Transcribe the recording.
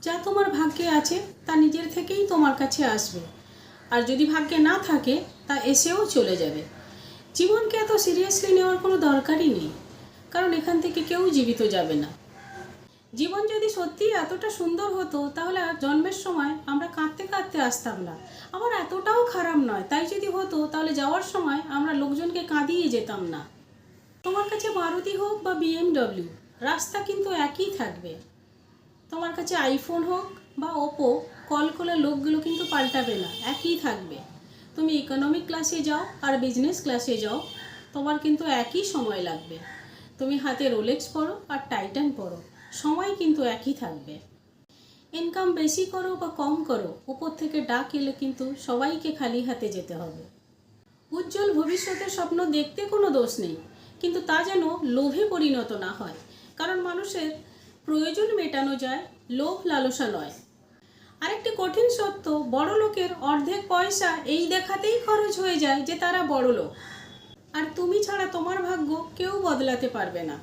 যা তোমার ভাগ্যে আছে তা নিজের থেকেই তোমার কাছে আসবে, আর যদি ভাগ্যে না থাকে তা এসেও চলে যাবে। জীবনকে এত সিরিয়াসলি নেওয়ার কোনো দরকারই নেই, কারণ এখান থেকে কেউ জীবিত যাবে না। জীবন যদি সত্যিই এতটা সুন্দর হতো তাহলে আর জন্মের সময় আমরা কাঁদতে কাঁদতে আসতাম না। আবার এতটাও খারাপ নয়, তাই যদি হতো তাহলে যাওয়ার সময় আমরা লোকজনকে কাঁদিয়ে যেতাম না। তোমার কাছে মারুতি হোক বা BMW, রাস্তা কিন্তু একই থাকবে। তোমার কাছে আইফোন হোক বা ওপো, কল করে লোকগুলো কিন্তু পাল্টাবে না, একই থাকবে। তুমি ইকোনমিক ক্লাসে যাও আর বিজনেস ক্লাসে যাও, তোমার কিন্তু একই সময় লাগবে। তুমি হাতে রোলেক্স পরো আর টাইটান পরো, সময় কিন্তু একই থাকবে। ইনকাম বেশি করো বা কম করো, উপর থেকে ডাক এলে কিন্তু সবাইকে খালি হাতে যেতে হবে। উজ্জ্বল ভবিষ্যতের স্বপ্ন দেখতে কোনো দোষ নেই, কিন্তু তা যেন লোভে পরিণত না হয়। কারণ মানুষের প্রয়োজন মেটানো যায়, লোভ লালসা নয়। আরেকটি কঠিন সত্য, বড় লোকের অর্ধেক পয়সা এই দেখাতেই খরচ হয়ে যায় যে তারা বড় লোক, আর তুমি ছাড়া তোমার ভাগ্য কেউ বদলাতে পারবে না।